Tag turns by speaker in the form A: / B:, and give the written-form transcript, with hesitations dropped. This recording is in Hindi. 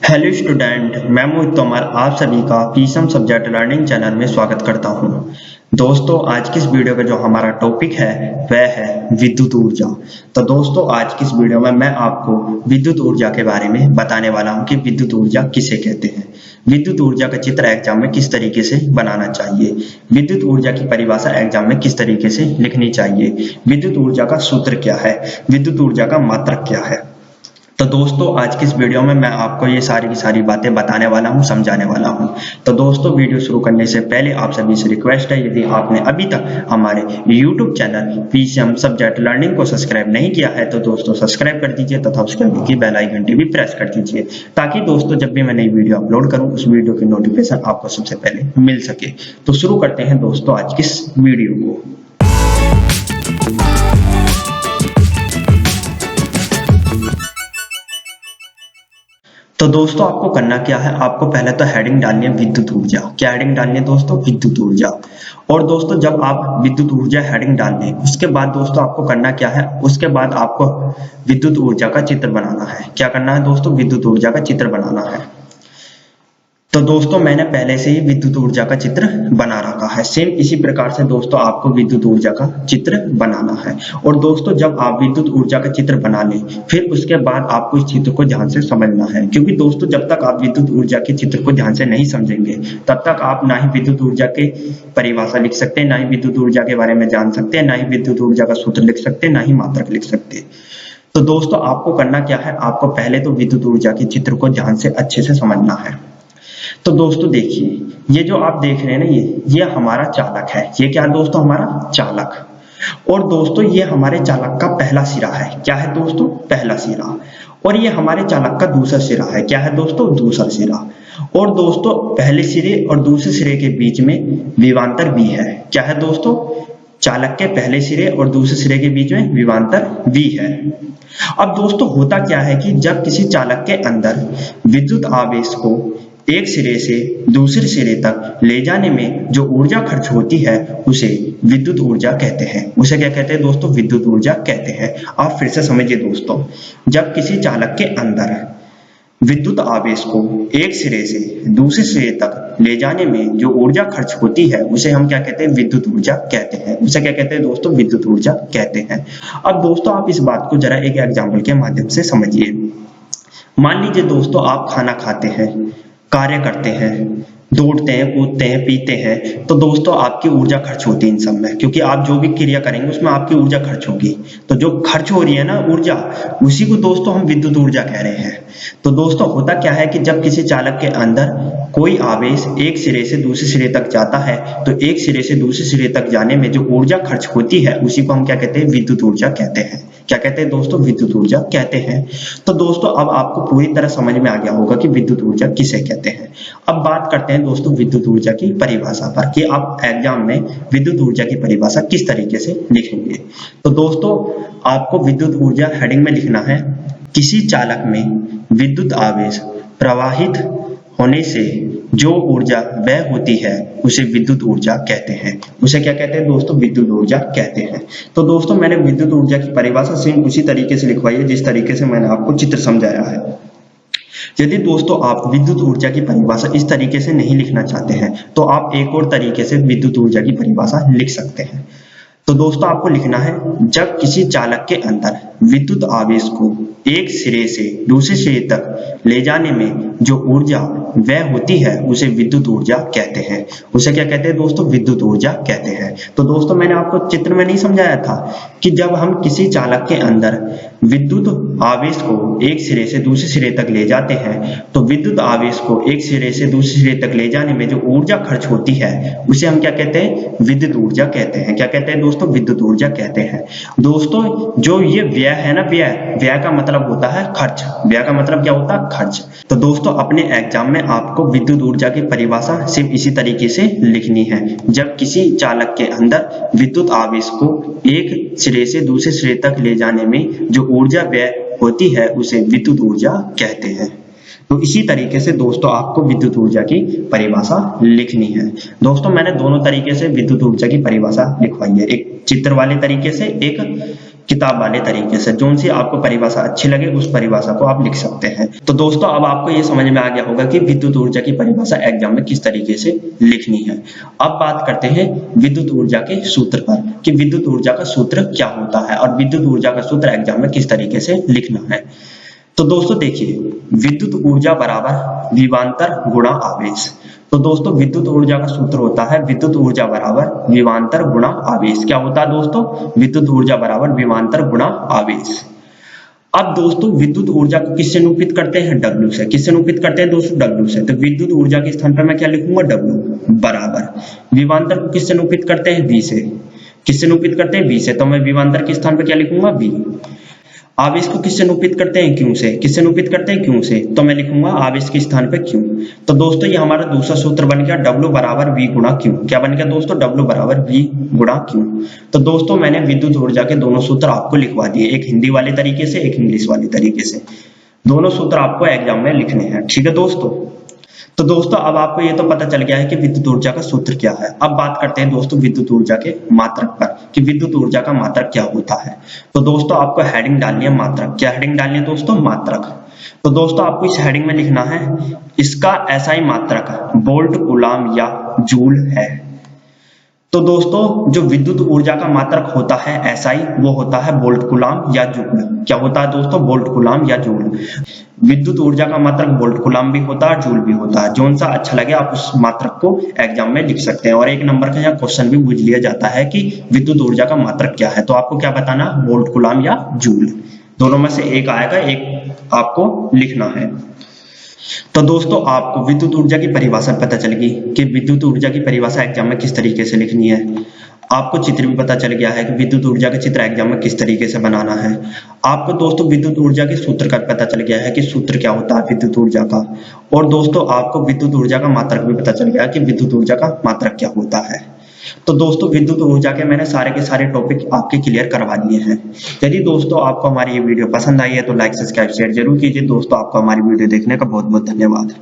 A: हेलो स्टूडेंट, मैं मोहित तोमर आप सभी का पीसम सब्जेक्ट लर्निंग चैनल में स्वागत करता हूं। दोस्तों, आज की इस वीडियो का जो हमारा टॉपिक है वह है विद्युत ऊर्जा। तो दोस्तों, आज की इस वीडियो में मैं आपको विद्युत ऊर्जा के बारे में बताने वाला हूं कि विद्युत ऊर्जा किसे कहते हैं, विद्युत ऊर्जा का चित्र एग्जाम में किस तरीके से बनाना चाहिए, विद्युत ऊर्जा की परिभाषा एग्जाम में किस तरीके से लिखनी चाहिए, विद्युत ऊर्जा का सूत्र क्या है, विद्युत ऊर्जा का मात्रक क्या है। तो दोस्तों, आज की इस वीडियो में मैं आपको ये सारी की सारी बातें बताने वाला हूँ, समझाने वाला हूँ। तो दोस्तों, वीडियो शुरू करने से पहले आप सभी से रिक्वेस्ट है, यदि आपने अभी तक हमारे YouTube channel PCM subject learning को सब्सक्राइब नहीं किया है तो दोस्तों सब्सक्राइब कर दीजिए तथा उसके बाद की बेल आइकन भी प्रेस कर दीजिए, ताकि दोस्तों जब भी मैं नई वीडियो अपलोड करूँ उस वीडियो की नोटिफिकेशन आपको सबसे पहले मिल सके। तो शुरू करते हैं दोस्तों आज की इस वीडियो को। तो दोस्तों, आपको करना क्या है, आपको पहले तो हेडिंग डालनी है विद्युत ऊर्जा। क्या हेडिंग डालनी है दोस्तों? विद्युत ऊर्जा। और दोस्तों, जब आप विद्युत ऊर्जा हेडिंग डाल लें उसके बाद दोस्तों आपको करना क्या है, उसके बाद आपको विद्युत ऊर्जा का चित्र बनाना है। क्या करना है दोस्तों? विद्युत ऊर्जा का चित्र बनाना है। तो दोस्तों, मैंने पहले से ही विद्युत ऊर्जा का चित्र बना रखा है। सेम इसी प्रकार से दोस्तों आपको विद्युत ऊर्जा का चित्र बनाना है। और दोस्तों, जब आप विद्युत ऊर्जा का चित्र बना लें फिर उसके बाद आपको इस चित्र को ध्यान से समझना है, क्योंकि दोस्तों जब तक आप विद्युत ऊर्जा के चित्र को ध्यान से नहीं समझेंगे तब तक आप ना ही विद्युत ऊर्जा की परिभाषा लिख सकते हैं, ना ही विद्युत ऊर्जा के बारे में जान सकते हैं, ना ही विद्युत ऊर्जा का सूत्र लिख सकते हैं, ना ही मात्रक लिख सकते हैं। तो दोस्तों, आपको करना क्या है, आपको पहले तो विद्युत ऊर्जा के चित्र को ध्यान से अच्छे से समझना है। तो दोस्तों देखिए, ये जो आप देख रहे हैं ना, ये हमारा चालक है। ये क्या है दोस्तों? हमारा चालक। और दोस्तों, ये हमारे चालक का पहला सिरा है। क्या है दोस्तों? पहला सिरा। और ये हमारे चालक का दूसरा सिरा है। क्या है दोस्तों? दूसरा सिरा। और दोस्तों, पहले सिरे और दूसरे सिरे के बीच में विभवांतर V है। क्या है दोस्तों? चालक के पहले सिरे और दूसरे सिरे के बीच में विभवांतर V है। अब दोस्तों, होता क्या है कि जब किसी चालक के अंदर विद्युत आवेश को एक सिरे से दूसरे सिरे तक ले जाने में जो ऊर्जा खर्च होती है उसे विद्युत ऊर्जा कहते हैं। उसे क्या कहते हैं दोस्तों? विद्युत ऊर्जा कहते हैं। आप फिर से समझिए दोस्तों, जब किसी चालक के अंदर विद्युत आवेश को एक सिरे से दूसरे सिरे तक ले जाने में जो ऊर्जा खर्च होती है उसे हम क्या कहते हैं? विद्युत ऊर्जा कहते हैं। उसे क्या कहते हैं दोस्तों? विद्युत ऊर्जा कहते हैं। अब दोस्तों, आप इस बात को जरा एक एग्जाम्पल के माध्यम से समझिए। मान लीजिए दोस्तों, आप खाना खाते हैं, कार्य करते हैं, दौड़ते हैं, कूदते हैं, पीते हैं, तो दोस्तों आपकी ऊर्जा खर्च होती है इन सब में, क्योंकि आप जो भी क्रिया करेंगे उसमें आपकी ऊर्जा खर्च होगी। तो जो खर्च हो रही है ना ऊर्जा, उसी को दोस्तों हम विद्युत ऊर्जा कह रहे हैं। तो दोस्तों, होता क्या है कि जब किसी चालक के अंदर कोई आवेश एक सिरे से दूसरे सिरे तक जाता है तो एक सिरे से दूसरे सिरे तक जाने में जो ऊर्जा खर्च होती है उसी को हम क्या कहते हैं? विद्युत ऊर्जा कहते हैं। क्या कहते हैं दोस्तों? विद्युत ऊर्जा कहते हैं। तो दोस्तों, अब आपको पूरी तरह समझ में आ गया होगा कि विद्युत ऊर्जा किसे कहते हैं। अब बात करते हैं दोस्तों विद्युत ऊर्जा की परिभाषा पर, कि आप एग्जाम में विद्युत ऊर्जा की परिभाषा किस तरीके से लिखेंगे। तो दोस्तों, आपको विद्युत ऊर्जा हेडिंग में लिखना है, किसी चालक में विद्युत आवेश प्रवाहित होने से जो ऊर्जा व्यय होती है उसे विद्युत ऊर्जा कहते हैं। उसे क्या कहते हैं दोस्तों? विद्युत ऊर्जा कहते हैं। तो दोस्तों, मैंने विद्युत ऊर्जा की परिभाषा सेम उसी तरीके से लिखवाई है जिस तरीके से मैंने आपको चित्र समझाया है। यदि दोस्तों आप विद्युत ऊर्जा की परिभाषा इस तरीके से नहीं लिखना चाहते हैं तो आप एक और तरीके से विद्युत ऊर्जा की परिभाषा लिख सकते हैं। तो दोस्तों, आपको लिखना है, जब किसी चालक के अंदर विद्युत आवेश को एक सिरे से दूसरे सिरे तक ले जाने में जो ऊर्जा व्यय होती है उसे विद्युत ऊर्जा कहते हैं। उसे क्या कहते हैं दोस्तों? विद्युत ऊर्जा कहते हैं। तो दोस्तों, मैंने आपको चित्र में नहीं समझाया था कि जब हम किसी चालक के अंदर विद्युत आवेश को एक सिरे से दूसरे सिरे तक ले जाते हैं तो विद्युत आवेश को एक सिरे से दूसरे सिरे तक ले जाने में जो ऊर्जा खर्च होती है उसे हम क्या कहते हैं? विद्युत ऊर्जा कहते हैं। क्या कहते हैं दोस्तों? विद्युत ऊर्जा कहते हैं। दोस्तों, जो ये व्यय है ना, व्यय का मतलब होता है खर्च। व्यय का मतलब क्या होता है? खर्च। तो दोस्तों, अपने एग्जाम में आपको विद्युत ऊर्जा की परिभाषा सिर्फ इसी तरीके से लिखनी है, जब किसी चालक के अंदर विद्युत आवेश को एक सिरे से दूसरे सिरे तक ले जाने में जो ऊर्जा व्यय होती है उसे विद्युत ऊर्जा कहते हैं। तो इसी तरीके से दोस्तों आपको विद्युत ऊर्जा की परिभाषा लिखनी है। दोस्तों, मैंने दोनों तरीके से विद्युत ऊर्जा की परिभाषा लिखवाई है, एक चित्र वाले तरीके से, एक किताब वाले तरीके से, जो सी आपको परिभाषा अच्छी लगे उस परिभाषा को आप लिख सकते हैं। तो दोस्तों अब आपको ये समझ में आ गया होगा कि विद्युत ऊर्जा की परिभाषा एग्जाम में किस तरीके से लिखनी है। अब बात करते हैं विद्युत ऊर्जा के सूत्र पर कि विद्युत ऊर्जा का सूत्र क्या होता है और विद्युत ऊर्जा का सूत्र एग्जाम में किस तरीके से लिखना है। तो दोस्तों देखिए, विद्युत ऊर्जा बराबर विभवांतर गुणा आवेश। तो दोस्तों विद्युत ऊर्जा का सूत्र होता है विद्युत ऊर्जा बराबर विभवांतर गुणा आवेश। क्या होता है दोस्तों? विद्युत ऊर्जा बराबर विभवांतर गुणा आवेश। अब दोस्तों विद्युत ऊर्जा को किससे निरूपित करते हैं? W से। किससे निरूपित करते हैं दोस्तों? W से। तो विद्युत ऊर्जा के स्थान पर मैं क्या लिखूंगा? W बराबर विभवांतर को किससे निरूपित करते हैं? V से। किससे निरूपित करते हैं? V से। तो मैं विभवांतर के स्थान पर क्या लिखूंगा? V। आवेश को किससे निरूपित करते हैं? Q से। किससे निरूपित करते हैं? Q से। तो मैं लिखूंगा आवेश के स्थान पे Q। तो दोस्तों ये हमारा दूसरा सूत्र बन गया W बराबर V गुणा Q। क्या बन गया दोस्तों? W बराबर V गुणा Q। तो दोस्तों मैंने विद्युत ऊर्जा के दोनों सूत्र आपको लिखवा दिए, एक हिंदी वाले तरीके से, एक इंग्लिश वाले तरीके से। दोनों सूत्र आपको एग्जाम में लिखने हैं, ठीक है दोस्तों। तो दोस्तों अब आपको ये तो पता चल गया है कि विद्युत ऊर्जा का सूत्र क्या है। अब बात करते हैं दोस्तों विद्युत ऊर्जा के मात्रक पर कि विद्युत ऊर्जा का मात्रक क्या होता है। तो दोस्तों आपको हेडिंग डालनी है मात्रक। क्या हेडिंग डालनी है दोस्तों? मात्रक। तो दोस्तों आपको इस हेडिंग में लिखना है इसका एसआई मात्रक वोल्ट कूलम या जूल है। तो दोस्तों जो विद्युत ऊर्जा का मात्रक होता है एसआई, वो होता है वोल्ट कूलम या जूल। क्या होता है दोस्तों? वोल्ट कूलम या जूल। विद्युत ऊर्जा का मात्रक वोल्ट कूलम भी होता है, जूल भी होता है। जो सा अच्छा लगे आप उस मात्रक को एग्जाम में लिख सकते हैं। और एक नंबर का यहाँ क्वेश्चन भी पूछ लिया जाता है कि विद्युत ऊर्जा का मात्रक क्या है, तो आपको क्या बताना? वोल्ट कूलम या जूल। दोनों में से एक आएगा, एक आपको लिखना है। तो दोस्तों आपको विद्युत ऊर्जा की परिभाषा पता चल गई कि विद्युत ऊर्जा की परिभाषा एग्जाम में किस तरीके से लिखनी है। आपको चित्र भी पता चल गया है कि विद्युत ऊर्जा का चित्र एग्जाम में किस तरीके से बनाना है। आपको दोस्तों विद्युत ऊर्जा के सूत्र का पता चल गया है कि सूत्र क्या होता है विद्युत ऊर्जा का। और दोस्तों आपको विद्युत ऊर्जा का मात्रक भी पता चल गया कि विद्युत ऊर्जा का मात्रक क्या होता है। तो दोस्तों विद्युत ऊर्जा के मैंने सारे के सारे टॉपिक आपके क्लियर करवा दिए हैं। यदि दोस्तों आपको हमारी ये वीडियो पसंद आई है तो लाइक, सब्सक्राइब, शेयर जरूर कीजिए। दोस्तों आपको हमारी वीडियो देखने का बहुत बहुत धन्यवाद।